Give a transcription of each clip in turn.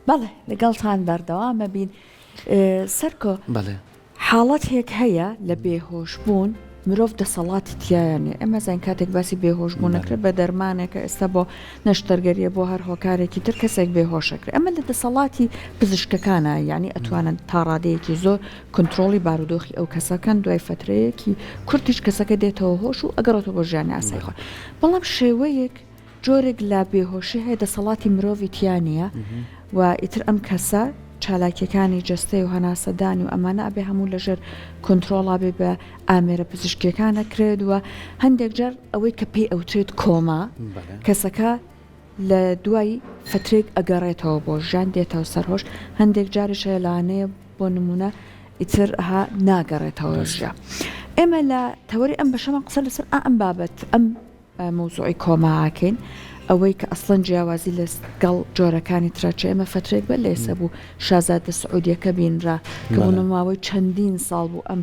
بەڵێ لەگەڵتان بەردەوامە بین سەرکۆ بەڵێ حاڵەت هێک هەیە لە بێهۆشبوون مرۆڤ دەسەڵاتی تایانێ ئەمە زین کاتێک باسی بێهۆشبوونەکرێت بە دەرمانێکە ئێستا بۆ نەشتەرگەریە بۆ هەر هۆکارێکی تر کەسێک بێهۆشەکرێت ئەمە لە دەسەڵاتی پزیشکەکانە یعنی ئەتوانن تا ڕادەیەکی زۆر کنترۆلی بارودۆخی ئەو کەسەکەن دوای فترەیەکی کورتیش کەسەکە دێتەوە هۆش و ئەگەڕێتەوە بۆ ژیانی ئاسایی خۆی بەڵام شێوەیەک جۆرێک لا بێهۆشی هەیە دەسەڵاتی مرۆڤی تیانە و ئیتر ئەم کەسە چالاکیەکانی جستەی و هەناسەدانی و ئەمانە ئەبێ هەموو لەژێر کۆنتترۆڵا بێ بە ئامێرە پزیشکیەکانە کرێت وە هەندێک جار ئەوەی کە پێی ئەوترێت کۆما کەسەکە لە دوای فترێک ئەگەڕێتەوە بۆ ژیان دێتەوە سەرهۆش هەندێک جاریش لەوانەیە بۆ نمونە ئیتر ها ناگەڕێتەوە ژیا ئێمە لە تەوەری ئەم بەشەمە قسە لەسەر ئەم بابەت ئەم مۆزوعی کۆماکەین ئەوەی کە ئەسڵەن جیاوازی لە گەڵ جۆرەکانی تراچە ئێمە فترێک بە لە ئێستا بوو شازادە سعودیەکە بینرا کە بوو نماوەی چەندین ساڵ بوو ئەم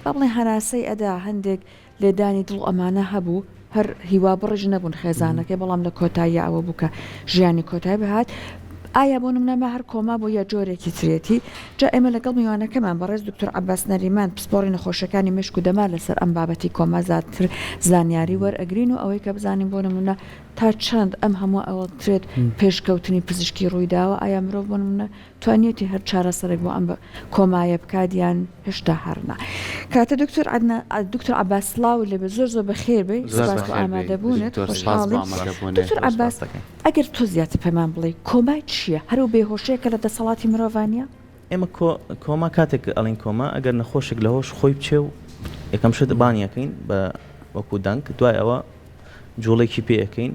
بەڵێ هەناسەی ئەدا هەندێک لێدانی دڵ ئەمانە هەبوو هەر هیوا بڕژ نەبوون خێزانەکەی بەڵام لە کۆتایی ئەوە بوو کە ژیانی کۆتایی بەهات ئایا بۆ نمونەمە هەر کۆما بۆ یە جۆرێکی ترێتی جا ئێمە لەگەڵ میوانەکەمان بەڕێز دکتۆر عەباس نەریمان پسپۆڕی نەخۆشەکانی مشک و دەما لەسەر ئەم بابەتی کۆما زیاتر زانیاری وەرئەگرین و ئەوەی کە بزانین بۆ نمونە تا چەند ئەم هەموو ئەوە ترێت پێشکەوتنی پزیشکی ڕوویداوە ئایا مرۆڤ بۆ نمونە توانێتی هەر چارەسەرێک بۆ ئەم کۆمایە بکاتیان هێشتا هەرنا کاتە دکتۆر عەباس سڵاو لێ بە زۆر بەخێر بێ سپاس بۆ ئامادەبوونت خۆشحاڵین دکتۆر عەباس ئەگەر تۆ زیاتر پێمان بڵێ کۆمای چییە هەرو بێهۆشەیەکە لە دەسەڵاتی مرۆڤانیە ئێمە کۆما کاتێک ئەڵین کۆما ئەگەر نەخۆشێک لە هۆش خۆی بچێ و یەکەم شت بانیەکەین بە وەکو دەنگ دوای ئەوە جوڵێکی پێەکەین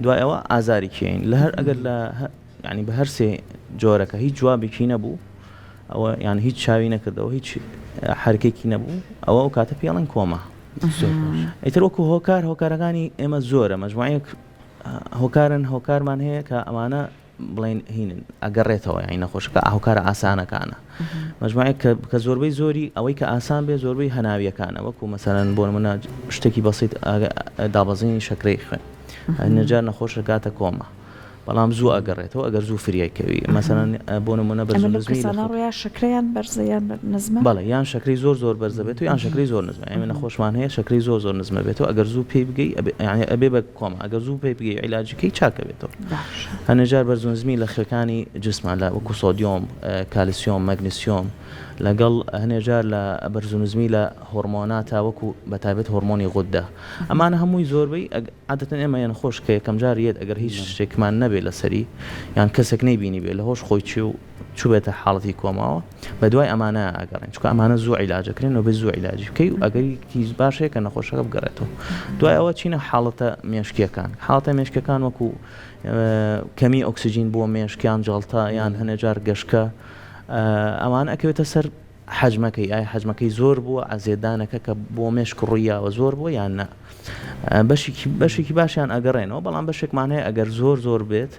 دوای ئەوە ئازارێکین لە هەر ئەگەر لە ینی بە هەر سێ جۆرەکە هیچ جوابێکی نەبوو ئەوە یان هیچ چاوی نەکردەوە هیچ حرکێکی نەبوو ئەوە ئەو کاتە پێڵەن کۆما ئیتر وەکو هۆکارەکانی ئێمە زۆرە مەجموعەیەک هۆکارمان هەیە کە ئەمانە بڵین هینن ئەگەڕێتەوە یانی نەخۆشەکە هۆکارە ئاسانەکانە مەجموعەیە کە زۆربەی زۆری ئەوەی کە ئاسان بێ زۆربەی هەناویەکانە وەکو مەسەلەن بۆ نمونە شتێکی بەسیط دابەزینی شەکرەی خوێن نەجار نەخۆشە کاتە کۆما بەڵام زوو ئەگەڕێتەوە ئەگەر زوو فریایکەوی مەسەلەن بۆ نمونە بەرزنزمی ڕۆیا شەکرەیان بەرزەیان نزمە بەڵێ یان شەکری زۆر بەرزە بێت و یان شەکری زۆر نزمە ئێمە نەخۆشمان هەیە شەکری زۆر نزمە بێتەوە ئەگەر زوو پێی بگەی یعنی ئەبێ بە کۆما ئەگەر زوو پێی بگەی عیلاجەکەی چاکە بێتەوە هەنەجار بەرزنزمی لە خێکانی جسمان لە وەکو سۆدیۆم کالسیۆم مەگنیسیۆم لەگەڵ هەنێجار لە بەرزنزمی لە هۆرمۆناتە وەکو بەتابێت هۆرمۆنی غودە ئەمانە هەمووی زۆربەی عادەتەن ئێمە یان خۆش کە یەکەم جاریەت ئەگەر هیچ شتێکمان نەبێت لەسەری یان کەسێک نەیبینی بێت لە هۆش خۆی چوو بێتە حاڵەتی کۆماوە بە دوای ئەمانە ئەگەڕێن چونکە ئەمانە زوو عیلاجەکرێن و بە زوو عیلاجی بکەی و ئەگەری کیس باشەیە کە نەخۆشەکە بگەڕێتەوە دوای ئەوە چینە حاڵەتە مێشکیەکان حاڵەتە مێشکەکان وەکو کەمی ئۆکسیجین بۆ مێشکیان جەڵتا یان هەنێجار گەشکە ئەوان ئەکەوێتە سەر حەجمەکەی ئایا حەجمەکەی زۆر بووە ئازێدانەکە کە بۆ مێشک ڕوویاوە زۆر بووە یان نە بەشێکی باشیان ئەگەڕێنەوە بەڵام بەشێکمان هەیە ئەگەر زۆر بێت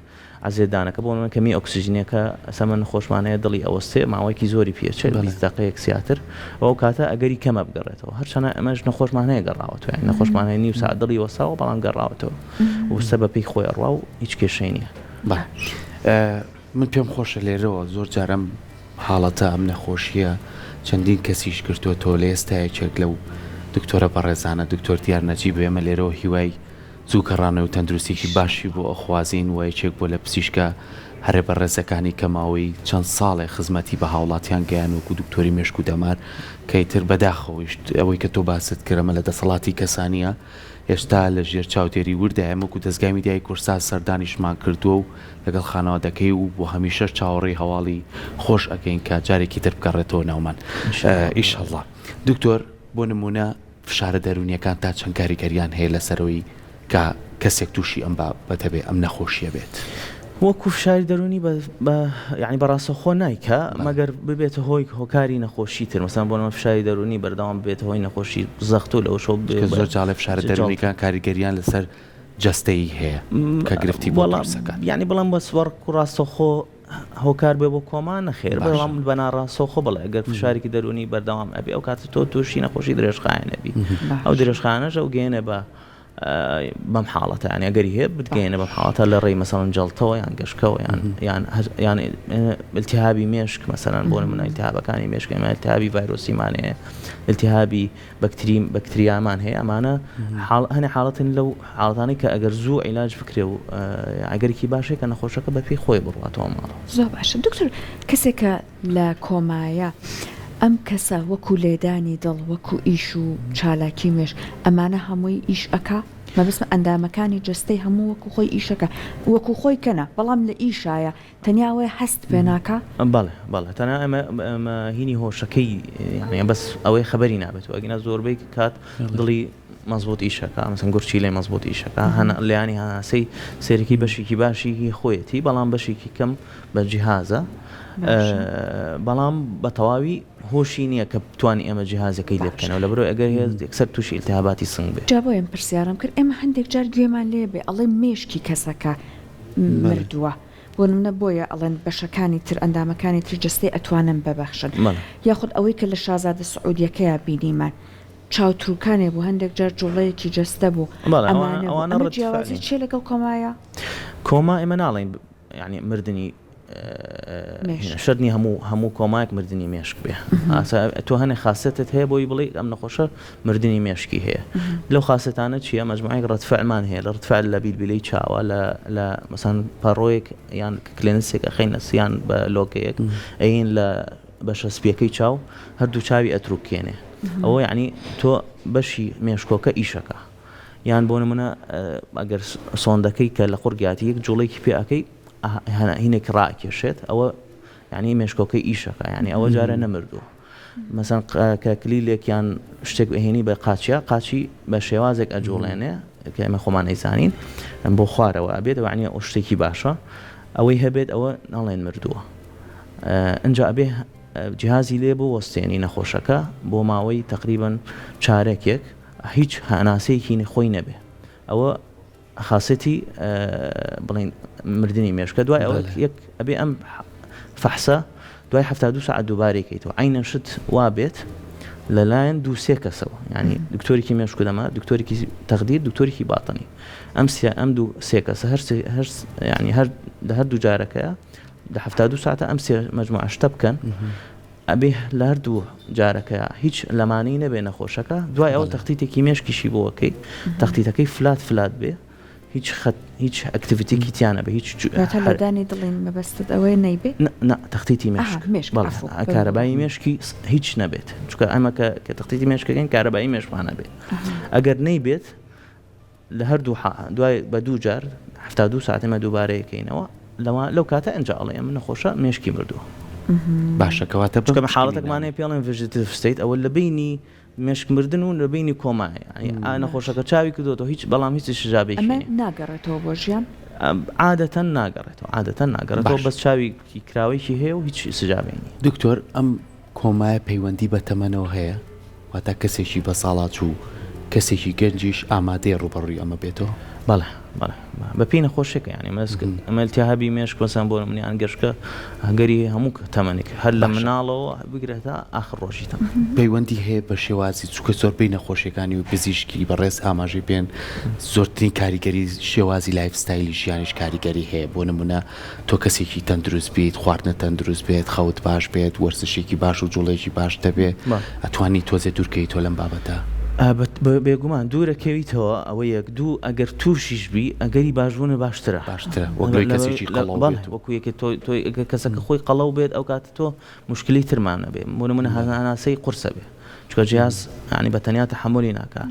ئازێدانەکە بۆ نمونە کەمی ئۆکسیجینەکە ئەسەمە نەخۆشمانەیە دڵی ئەوەستێ ماوەیەکی زۆری پێچێت 20 دقەیەک زیاتر ئەو کاتە ئەگەری کەمە بگەڕێتەوە هەرچەنە ئەمەش نەخۆشمان هەیە گەڕاوەتەوە یعنی نەخۆشمان هەیە نیو ساعت دڵی وەساوە بەڵام گەڕاوەتەوە و سەبەبی خۆی ڕوا و هیچ کێشەی نییە من پێم خۆشە لێرەوە زۆر جارم حاڵەتە ئەم نەخۆشیە چەندین کەسیش کردووە تۆ لە ئێستایەکێک لەو دکتۆرە بەڕێزانە دکتۆر دیار نەجیب ئێمە لێرەوە هیوای زوو کەڕانە و تەندروستێکی باشی بۆ ئەخوازین و یەکێک بۆ لە پزیشکە هەرێ بەڕێزەکانی کەماوەی چەند ساڵێ خزمەتی بە هاوڵاتیان گەیان وەکو دکتۆری مێشک و دەمار کەیتر بەداخەوەیشت ئەوەی کە تۆ باست کردمە لە دەسەڵاتی کەسانیە هێشتا لە ژێر چاودێری وردایە وەکو دەستگای میدیای کورسا سەردانیشمان کردووە و لەگەڵ خانەوادەکەی و بۆ هەمیشە چاوەڕێی هەواڵی خۆش ئەەکەین کە جارێکی تر بگەڕێتەوە ناومان ئیشەڵڵا دکتۆر بۆ نمونە فشارە دەرونیەکان تا چەند کاریگەریان هەیە لەسەرەوەی کە کەسێک تووشی ئەم بەتەبێ ئەم نەخۆشیە بێت وەکو فشاری دەرونی یعنی بەڕاستەخۆ نایکە مەگەر ببێتە هۆی هۆکاری نەخۆشی تر مەسەڵەن بۆ نمونە فشاری دەرونی بەردەوام ببێتە هۆی نەخۆشی زەخت و لەو شەو زۆر جاڵێ فشارە دەرونیەکان کاریگەریان لەسەر جەستەی هەیە کە گرفتی بۆ قورسەکان یعنی بەڵام بە سوەڕک و ڕاستەخۆ هۆکار بێ بۆ کۆما نەخێر بەڵام بەناڕاستەخۆ بڵێ ئەگەر فشارێکی دەرونی بەردەوام ئەبێ ئەو کاتە تۆ تووشی نەخۆشی درێژخایەنە بی ئەو درێژخانەش ئەو گەێنێ بە بەم حاڵەتە ینی ئەگەری هەیە بتگەینە بەم حاڵەتە لە ڕێی مەسەڵەن جەڵتەوە یان گەشتەوە یان التهابی مێشک مەسەڵەن بۆ نمونە التهابەکانی مێشک ئێمە التهابی ڤایرۆسیمان هەیە التهابی بەکتریامان هەیە ئەمانە هەنێ حاڵەتن لەو حاڵەتانەی کە ئەگەر زوو عیلاج بکرێ و ئەگەرێکی باشێک کە نەخۆشەکە بە پێی خۆی بڕواتەوە ماڵەوە. زۆر باشە دکتۆر کەسێکە لە کۆمایە ئەم کەسە وەکو لێدانی دڵ وەکو ئیش و چالاکی مێش ئەمانە هەمووی ئیش ئەکا مەبەستمە ئەندامەکانی جستەی هەموو وەکو خۆی ئیشەکە وەکو خۆی کەنە بەڵام لە ئیشایە تەنیاوێ هەست پێناکە بەڵێ تەنیا ئەمە هینی هۆشەکەی یعنی بەس ئەوەی خەبەری نابێت و ئەگەنە زۆربەی کات دڵی مەزبوط ئیشەکە مەسەن گورچی لێ مەزبوط ئیشەکە هەنە لەیانی هەناسەی سێرەکی بەشێکی باشی خۆیەتی بەڵام بەشێکی کەم بە جیهازە بەڵام بە تەواوی هۆشی نییە کە بتوانانی ئێمە جیهازەکەی لێ بکەنەوە لە بەرەوەی ئەگەر یەکسەر تووشی التهاباتی سنگ بێت. جا بۆ ئێم پرسیارم کرد ئێمە هەندێک جار گوێمان لێ بێ ئەڵێ مێشکی کەسەکە مردووە بۆ نمونە بۆیە ئەڵێن بەشەکانی تر ئەندامەکانی تر جستەی ئەتوانن ببەخشن یاخود ئەوەی کە لە شازادە سعودیەکەیە بینیمان چاوتروکانێ بوو هەندێک جار جوڵەیەکی جستە بوو ئەمانە جیاوازی چێ لەگەڵ کۆمایە؟ کۆما ئێمە ناڵێن ینی مردنی شەرنی هەموو کۆمایەک مردنی مێشک بێ تۆ هەنێ خاستت هەیە بۆی بڵێ ئەم نەخۆشە مردنی مێشکی هەیە لەو خاستانە چییە مەجموعەیەک ڕەتفعلمان هەیە لە ڕەتفعل لە بیلبیلەی چاوە لە مەسەن پەڕۆیەک یان کلێنسێک ئەخەینە سیان بە لۆکەیەک ئەین لە بەشە سپیەکەی چاو هەردوو چاوی ئەتروکێنێ ئەوە یعنی تۆ بەشی مێشکۆکە ئیشەکە یان بۆ نمونە ئەگەر سۆندەکەی کە لە قورگاتی یەک جوڵێکی پێەکەی هینێک ڕاکێشێت ئەوە یعنی مێشکۆکەی ئیشەکە یعنی ئەوە جارە نەمردووە مەسەن کە کلیلێکیان شتێک بهێنی بە قاچی بە شێوازێک ئەجوڵێنێ کە ئێمە خۆمان ئەیزانین بۆ خوارەوە ئەبێت وعنی ئەو شتێکی باشە ئەوەی هەبێت ئەوە ناڵێن مردووە ئەنجا ئەبێ جیهازی لێ بۆ وەستێنی نەخۆشەکە بۆ ماوەی تقریباً چارێکێک هیچ هەناسەیەکی خۆی نەبێ ئەوە خاصەتی بڵین مردنی مێشکە دوای ئەوە یەک ئەبێ ئەم فەحسە دوای 72 ساعت دووبارێکیتەوە عینەن شت وا بێت لەلایەن دوو-سێ کەسەوە یعنی دکتۆرێکی مێشکو دەما دکتۆرێکی تەخدیر دکتۆرێکی باتنی ئەم دوو-سێ کەسە ینی هەردوو جارەکەیە لە 72 ساعتە ئەم سێ مەجموعە شتە بکەن ئەبێ لە هەردوو جارەکەیە هیچ لەمانەی نەبێ نەخۆشەکە دوای ئەوە تەختیتێکی مێشکیشی بۆەکەی تەختیتەکەی فلات بێ هیچ ئەکتیڤیتێکی تیانە بە هیچ لەدانی دڵین مەبەستت ئەوەی نەیبێ تەختیتی مێشک کارەبایی مێشکی هیچ نەبێت چکە ئەمە کە تەختیتی مێشکەکەین کارەبایی مێشکوانە بێت ئەگەر نەیبێت لە هەردوو دوای بە دوو جار 72 ساعت ئێمە دووبارەیەکەینەوە لەو کاتە ئەنجا ئەڵێ ئەمە نەخۆشە مێشکی مردووە باشەکەواتە بکەمە حاڵەتێکمانەیە پێڵێن ڤژیتیڤ ستەیت ئەوە لە بینی مێشک مردن و لە بینی کۆمایە نەخۆشەکە چاوی کردوەوە هیچ بەڵام هیچ شژابێکی ناگەڕێتەوە بۆ ژیان عادەتەن ناگەڕێتەوە بەس چاویکی کراوەیەکی هەیە و هیچ سژابێنی. دکتۆر ئەم کۆمایە پەیوەندی بە تەمەنەوە هەیە واتە کەسێکی بە ساڵات و کەسێکی گەنجیش ئامادەی ڕوبەڕووی ئەمە بێتەوە؟ بەڵێ بە پێی نەخۆشێکە ینی مەسک ئەمە التهابی مێشک مەسەن بۆ منیان گەشتکە هەگەری هەموو تەمەنێک هەر لە مناڵەوە بگرێتە ئاخر ڕۆژی تەمەن پەیوەندی هەیە بە شێوازی چووکە زۆربەی نەخۆشیەکانی و پزیشکی بەڕێز ئاماژەی پێن زۆرترین کاریگەری شێوازی لایف ستایلی ژیانیش کاریگەری هەیە بۆ نمونە تۆ کەسێکی تەندروست بیت خواردنە تەندروست بێت خەوت باش بێت وەرزشێکی باش و جوڵێکی باش دەبێت ئەتوانی تۆزێ دوورکەی تۆ لەم بابەتە بێگومان دوورەکەویتەوە ئەوە یەک دوو ئەگەر تووشیش بی ئەگەری باشبوونە باشترە وەکو کەسەکە خۆی قەڵەو بێت ئەو کاتە تۆ مشکلی ترمانە بێ بۆنمونە هەناسەی قورسە بێ چکە جیاز ینی بە تەنیا تەحملی ناکە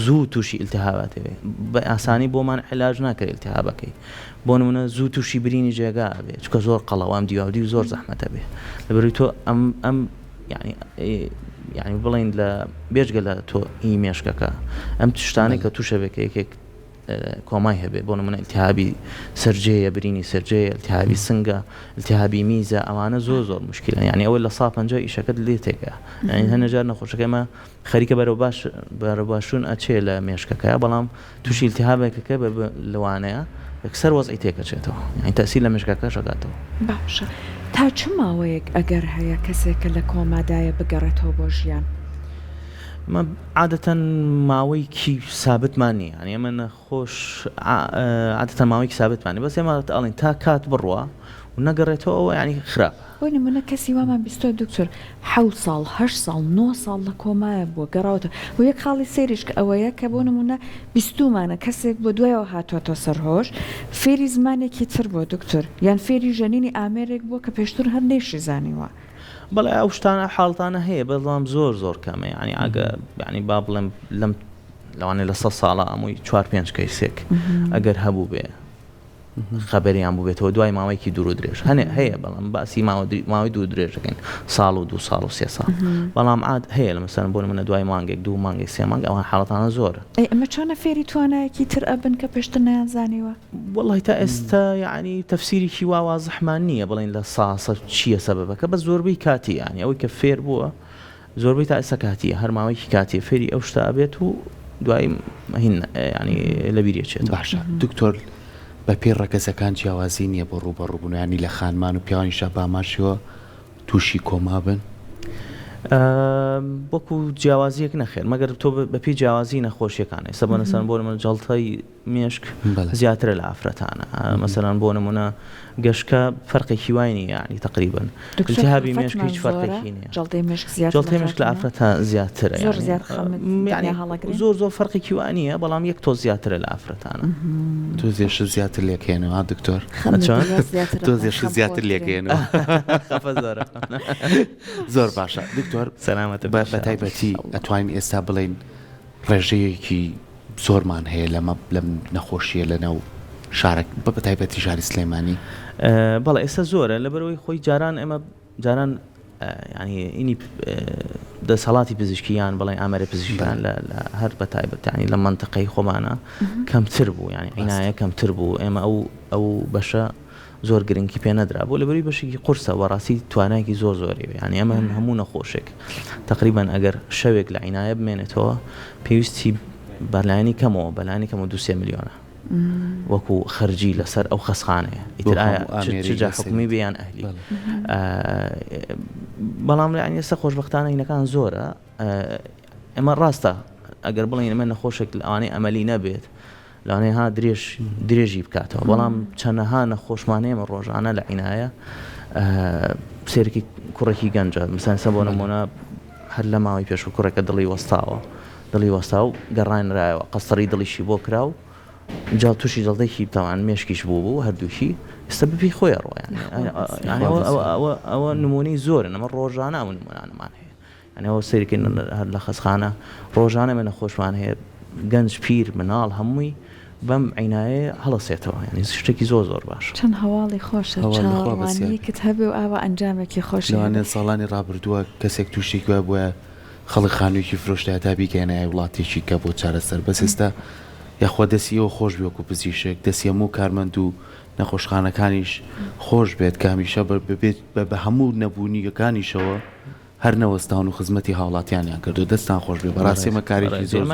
زوو تووشی التهاباتێ بێ بە ئاسانی بۆمان علاج ناکرێت التهابەکەی بۆ نمونە زوو تووشی برینی جێگا بێ چکە زۆر قەڵەوام دیاودی و زۆر زەحمەتە بێ لەبەروی تۆ ئەم یعنی بڵین لە بێژگە لە تۆ هی مێشکەکە ئەم تشتانەی کە تووشە بێکە یەکێک کۆمای هەبێ بۆ نمونە التهابی سەرجەیە برینی سەرجەیە التهابی سنگە التهابی میزە ئەوانە زۆر مشکلە یعنی ئەوە لە 150 ئیشەکەت لێ تێکە یعنی هەنەجار نەخۆشەکەمە خەریکە بەرەو باشون ئەچێ لە مێشکەکە بەڵام تووشی التهابێکەکە لەوانەیە یەکسەر وەزعی تێکەچێتەوە یعنی تەسیل لە مێشکەکە شەکاتەوە. باشە تا چ ماوەیەک ئەگەر هەیە کەسێکە لە کۆمادایە بگەڕێتەوە بۆ ژیان؟ ما عادة ماوەیەکی سابتمان نییە ینی ئەمە نەخۆش عادەتەن ماوەیەکی سابتمان نیە بەس ئێمە ئەڵێن تا کات بڕوە و نەگەڕێتەوە ئەوە ینی خراپ بۆ نمونە کەسی وامان بیستۆ دکتۆر 7 ساڵ 8 ساڵ 9 ساڵ لە کۆمایە بووە گەڕاوەتە و یەک خاڵی سێریش کە ئەوەیە کە بۆ نمونە بیستومانە کەسێک بۆ دوایەوە هاتوۆتە سەرهۆش فێری زمانێکی تر بۆ دکتۆر یان فێری ژەنینی ئامێرێک بووە کە پێشتر هەر نێشی زانیوە بەڵێ ئەو شتانە حاڵتانە هەیە بەڵام زۆر کەمە ینی ئاگە ینی با بڵێم لەم لەوانێ لە 100 ساڵە ئەمووی 4-5 کەیسێک ئەگەر هەبوو بێ خەبەریان بوو بێتەوە دوای ماوەیەکی دوور و درێژ هەیە بەڵام باسی ماوەی دوور درێژەکەین ساڵ و 2 ساڵ و 3 ساڵ بەڵام عاد هەیە لە مەسەن بۆ منە دوای مانگێک 2 مانگی 3 مانگ ئەوان حاڵەتانە زۆرە ئەمە چۆنە فێری توانایەکی تر ئەبن کە پێشتر نەیانزانیوە وڵی تا ئێستا یعنی تەفسیرێکی وازەحمان نییە بڵین لە ساسە چییە سەبەبەکە بە زۆربەی کاتی ینی ئەوەی کە فێر بووە زۆربەی تا ئێستا کاتیە هەر ماوەیەکی کاتیە فێری ئەو شتا ئەبێت و دوای هین ینی لە بیرێچێت باشە دکتۆر بە پێ ڕەگەزەکان جیاوازی نییە بۆ ڕوبەڕووبوونیانی لە خانمان و پیاوانی شە باماشیەوە تووشی کۆما بن وەکو جیاوازیەک نەخێر مەگەر تۆ بەپی جیاوازی نەخۆشیەکانە ئێستا بۆ نەسەن بۆ من جەڵتەی مێشک زیاترە لە ئافرەتانە مەسەلەن بۆ نمونە گەشکە فەرقێکی وای نیە ینی تقریبا التهابی مێشک هیچ فەرقێکی نییە جەڵتەی مێشک لە ئافرەتە زیاترە زۆر فەرقێکی وای نیە بەڵام یەک تۆ زیاترە لە ئافرەتانە تۆزێش زیاتر لێکێنەوە دکتۆر تۆزێش زیاتر لێکێنەوە زۆر باشە دکتۆر سەلامەتە بە تایبەتی ئەتوانین ئێستا بڵین ڕێژەیەکی زۆرمان هەیە لەم نەخۆشیە لەنەو شارێک بە تایبەتی شاری سلێمانی بەڵێ ئێستا زۆرە لەبەرەوەی خۆی جاران ئێمە جاران ینی ئینی دەسەڵاتی پزیشکیان بڵێ ئامارە پزیشکیان لە هەر بە تایبەت ینی لە منتقەی خۆمانە کەمتر بوو ینی عینایە کەمتر بوو ئێمە ئەو بەشە زۆر گرنگی پێ نەدرا بۆ لەبەری بەشێکی قورسە وەڕاستی توانایکی زۆری ینی ئەمە هەموو نەخۆشێک تقریبا ئەگەر شەوێک لە عینایە بمێنێتەوە پێویستی بەلایانی کەمەوە بەلایانی کەمە 2-3 میلیۆنە وەکو خەرجی لەسەر ئەو خەسخانەیە ئیتر ئایا حکومی بیان ئەهلی بەڵام لە ئێستا خۆشبەختانە هینەکان زۆرە ئێمە ڕاستە ئەگەر بڵین ئەمە نەخۆشێک ئەوانەی ئەمەلی نەبێت لەوانەیە درێژی بکاتەوە بەڵام چەندەها نەخۆشمانەیە ڕۆژانە لە عینایە سێرکی کوڕێکی گەنجە مثلا بۆ نمونە هەر لە ماوەی پێش و کوڕێکە دڵی وەستا و گەڕانرایەوە قەستەری دڵیشی بۆ کراو جا تووشی دڵدەیکی تاوان مێشکیش بوو هەردووشی ئێستا بپی خۆی ڕۆیان ئەوە نمونەی زۆرن ئەمە ڕۆژانە ئەو نمونانەمان هەیە ینی ئەوە سەیرکردن هەر لە خەسخانە ڕۆژانە منە خۆشمان هەیە گەنج پیر مناڵ هەمووی بەم عینایە هەڵەسێتەوە ینی شتێکی زۆر باش چەند هەواڵی خۆشە چاوانیکت هەبێ و ئاوا ئەنجامێکی خۆش لەوانێت ساڵانی ڕابردووە کەسێک تووشی کوێ بووە خەڵک خانوویکی فرۆشتە تا بیکەنای وڵاتێکی کە بۆ چارەسەر بەس ئێستا یاخوا دەسیەوە خۆش بێکو پزیشک دەسیە و کارمەند و نەخۆشخانەکانیش خۆش بێت کامیشە بێت بە هەموو نەبوونیەکانیشەوە هەر نەوەستان و خزمەتی هاوڵاتیانیان کردو دەستان خۆش بێ بەڕاستیمە کارێکی زۆر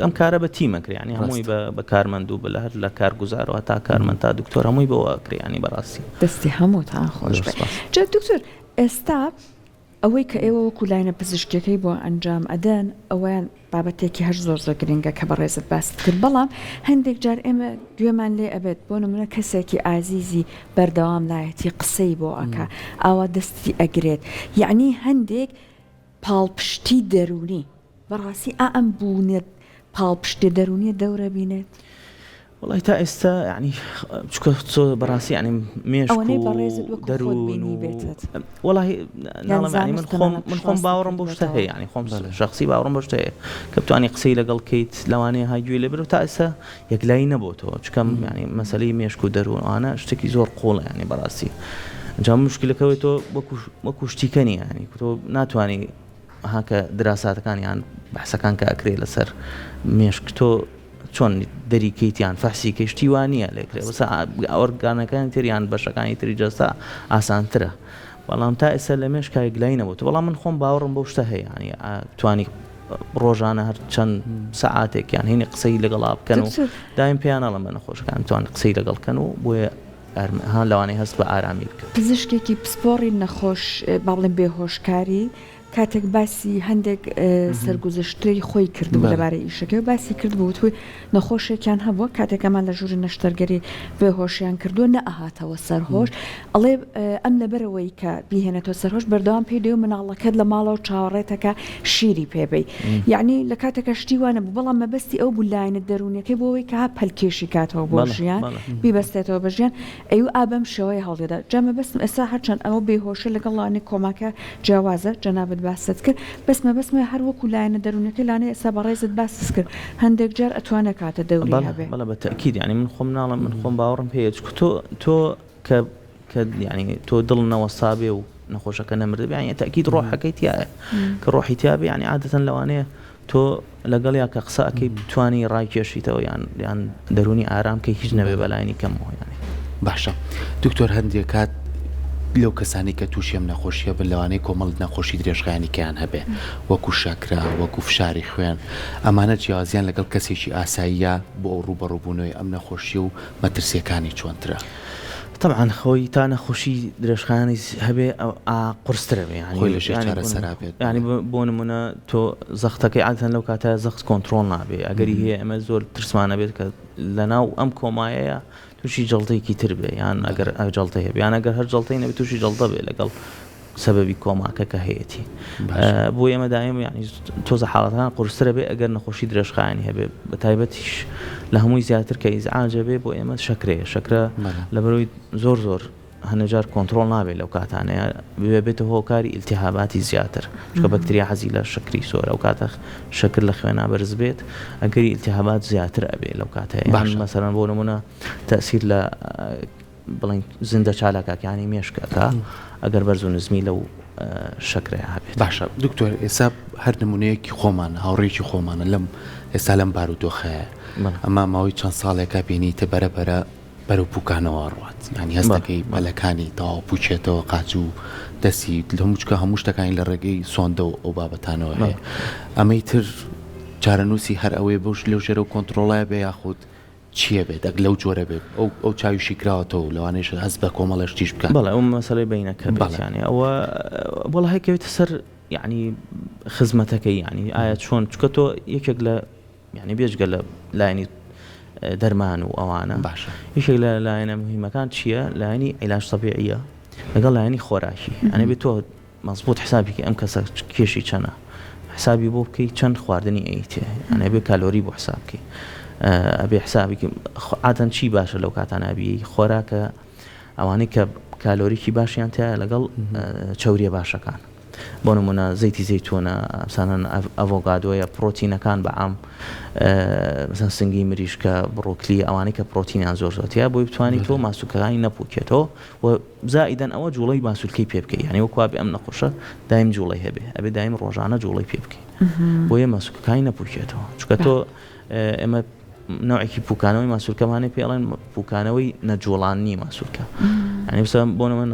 ئەم کارە بە تیمەکریانی هەمووی بە کارمەند و بە هەر لە کارگوزارەوە تا کارمەند تا دکتۆر هەمووی بەوە کریانی بەڕاستی دەستی هەمووتان خۆش بێ جا دکتۆر ئێستا ئەوەی کە ئێوە وەکو لاینە پزیشکەکەی بۆ ئەنجام ئەدەن ئەویان بابەتێکی هەر زۆر گرنگە کە بەڕێزت باست کرد بەڵام هەندێک جار ئێمە گوێمان لێ ئەبێت بۆ نمونە کەسێکی ئازیزی بەردەوام لایەتی قسەی بۆ ئەکا ئاوا دەستی ئەگرێت یعنی هەندێک پاڵپشتی دەرونی بەڕاستی ئەم بوونێت پاڵپشتی دەرونیە دەورە بینێت وڵی تا ئێستا ینی چکە بەڕاستی ینی مێشک دەرون وڵی من خۆم باوەڕم بۆ شتە هەیە ینی خۆم شخصی باوەڕم بۆ شتە هەیە کە بتوانانی قسەی لەگەڵ کەیت لەوانەیە هاگوێ لێ برە تا ئێستا یەکلایی نەبووتەوە چکەم ینی مەسەلەی مێشک و دەروونوانە شتێکی زۆر قوڵە ینی بەڕاستی جا مشکلەکەوەی تۆ وەکو شتیکەنی ینی تۆ ناتوانانی هاکە دراساتەکانیان بەحسەکان کە ئەکرێ لەسەر مێشک تۆ چۆن دەریکەیتیان فەحسی کەشتیوانیە لێکرێ وەسا ئۆرگانەکانی تریان بەشەکانی تری جەستا ئاسانترە بەڵام تا ئێستا لە مێشکا یەکلایی نەبووە بەڵام من خۆم باوەڕم بەو شتە هەیە ینی توانی ڕۆژانە هەر چەند سەعاتێکیان هینی قسەی لەگەڵا بکەن و دایم پێیان ئەڵەم بە نەخۆشەکان توانی قسەی لەگەڵکەن و بۆیە هەان لەوانەیە هەست بە ئارامی بکەن پزیشکێکی پسپۆڕی نەخۆش با بڵێن بێهۆشکاری کاتێک باسی هەندێک سەرگوزشتەی خۆی کردبوو لەبارەی ئیشەکە و باسی کرد بوو توی نەخۆشێکیان هەبووە کاتێکەمان لە ژووری نەشتەرگەری بێهۆشیان کردووە نەئەهاتەوە سەرهۆش ئەڵێ ئەم لەبەرەوەی کە بیهێنێتەوە سەرهۆش بەردەوام پێی دێ و مناڵەکەت لە ماڵەوە چاوەڕێتەکە شیری پێبەی یعنی لە کاتێکە شتیوانە بوو بەڵام مەبەستی ئەو بوو لایەنە دەرونیەکەی بۆەوەی کە پەلکێشی کاتەوە بۆ ژیان بیبەستێتەوە بە ژیان ئەو ئابەم شێوەی هەڵدێدا جامە بەستم ئێستا هەرچەند ئەوە بێهۆشە لەگەڵ لانێ کۆماکە جیاوازە جەنابەت باست کرد بەسمە هەر وەکو لایەنە دەرونەکە لانێ ئێستا بەڕێزت باس کرد هەندێک جار ئەتوانە کاتە دەوری هەبێ بەڵێ بەتەکید یعنی من خۆم ناڵم من خۆم باوەڕم پێ تۆ کە یعنی تۆ دڵ نەوەسابێ و نەخۆشەکە نەمردە یعنی تەکید ڕۆحەکەی تایە کە ڕۆحی تیابێ یعنی عادەتەن لەوانەیە تۆ لەگەڵ یا کە قسەکەی بتوانی ڕایکێشیتەوە یان دەرونی ئارامکە هیچ نەبێ بەلایانی کەمەوە یعنی باشە دکتۆر هەندێک کات لەو کەسانی کە تووشیم نەخۆشیە بن لەوانەیە کۆمەڵ نەخۆشی درێژخایانیکەیان هەبێ وەکو شاکرا وەکو فشاری خوێن ئەمانە جیازیان لەگەڵ کەسێکی ئاساییە بۆ ئەو ڕوبەڕووبوونەوەی ئەم نەخۆشی و مەترسیەکانی چۆنترە طبعا خۆی تا نەخۆشی درێژخایانی هەبێ قورسترە بێ خۆی لەژێر چارەسەرا بێت ینی بۆ نمونە تۆ زەختەکەی عادەتەن لەو کاتە زەخت کۆنتڕۆڵ نابێ ئەگەری هەیە ئەمە زۆر ترسمانە بێت کە لەناو ئەم کۆمایەیە تووشی جەڵتەیەکی تر بێ یان ئەگەر جەڵتە هەیە یان ئەگەر هەر جەڵتەی نەبێت تووشی جەڵتە بێ لەگەڵ سببی کۆماکە کە هەیەی بۆ ئێمە دایم یعنی تۆزە حاڵەتەکان قورسترە بێ ئەگەر نەخۆشی درێژخایانی هەبێ بە تایبەتیش لە هەمووی زیاتر کە ئیزعاجە بێ بۆ ئێمە شەکرە لەبەرەوەی زۆر هەنەجار کۆنتڕۆڵ نابێت لەو کاتانەیە بێتە هۆکاری ئیلتیهاباتی زیاتر چکە بەکتریا حەزی لە شەکری سۆرە ئەو کاتە شەکر لە خوێنا بەرز بێت ئەگەری ئیلتیهابات زیاتر ئەبێ لەو کاتەیە مەسەرەن بۆ نمونە تەئسیر لە بڵین زیندە چالاکەکانی مێشکەکە ئەگەر بەرز و نزمی لەو شەکرەیە هەبێت باشە دکتۆر ئێستا هەر نمونەیەکی خۆمانە هاوڕێکی خۆمانە لەم ئێستا لەم بارودۆخەیە ئەمە ماوەی چەند ساڵێکە بینیتە بەرەبەرە بەرەو پوکانەوە ڕوات ینی هەستەکەی مەلەکانی تاوا پوچێتەوە قاچ و دەسی هەمووچکە هەموو شتەکانی لە ڕێگەی سۆندە و ئەو بابەتانەوە هەیە ئەمەی تر چارەنووسی هەر ئەوەی بەش لەو ژێرە و کۆنتڕۆڵای بێ یاخود چییە بێت ئەگ لەو جۆرە بێت ئەو چاویشی کراوەتەوە لەوانەیە هەست بە کۆمەڵەش تیش بکات بەڵێ ئەو مەسەلەی بینەکە بەڵێ ئەوە بەڵێ هەیەکەوێتە سەر یعنی خزمەتەکەی یعنی ئایا چۆن چکە تۆ یەکێک لە یعنی بێژگە لە لایەنی دەرمان و ئەوانە باشە یەکێک لە لایەنە مهمەکان چییە لایەنی عیلاج طبیعیە لەگەڵ لایەنی خۆراکی ئەنە بێت تۆ مەزبوط حسابێکی ئەم کەسە کێشی چەنە حسابی بۆ بکەی چەند خواردنی ئەیتێ ئەنە بێ کالۆری بۆ حساب بکەی ئەبێ حسابێکی عادەن چی باشە لەو کاتانابی خۆراکە ئەوانەی کە کالۆریکی باشیان تایە لەگەڵ چەوریە باشەکان بۆ نمونە زەیتی زەیتونە ئەمسانەن ئەڤۆکادۆیە پرۆتینەکان بەعام مثلا سنگی مریشکە بڕۆکلی ئەوانەی کە پرۆتینیان زۆر زۆرتیا بۆی بتوانیت تۆ ماسوولکەکانی نەپوکێتەوە و زائیدەن ئەوە جوڵەی ماسوولکەی پێ بکەی یعنی وەکوا بێ ئەم نەخۆشە دایم جوڵەی هەبێ ئەبێ دایم ڕۆژانە جوڵەی پێ بکەی بۆیە ماسوولکەکانی نەپوکێتەوە چکە تۆ ئێمە نوعێکی پوکانەوەی ماسوولکەمانەی پێڵێن پوکانەوەی نەجوڵانی ماسوولکە یعنی مثلا بۆ نمونە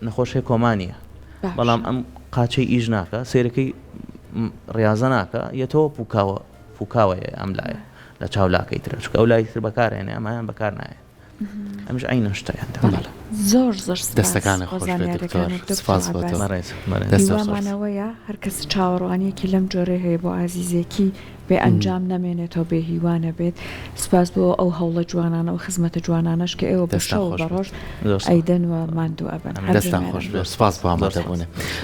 نەخۆشەی کۆمانیە بەڵام ئەم قاچەی ئیژ ناکە سیرەکەی ڕاضە ناکە یەتەوە پوکاوەیە ئەم لایە لە چاولاکەی ترە چکە ئەو لای تر بەکارێنێ ئەمایان بەکار نایە ئەمش عینە شتەیان زۆر دەستەکانی خۆش سپاس هیوامانەوەیە هەر کەس چاوەڕوانیەکی لەم جۆرە هەیە بۆ ئازیزێکی بێ ئەنجام نەمێنێتەوە بێ هیوانە بێت سپاس بۆ ئەو هەوڵە جوانانە و خزمەتە جوانانەش کە ئێوە بە شەو بەڕۆژ ئەیدەن و ماندوو ئەبن دەستان خۆش سپاس بۆ ئامادەبوونێ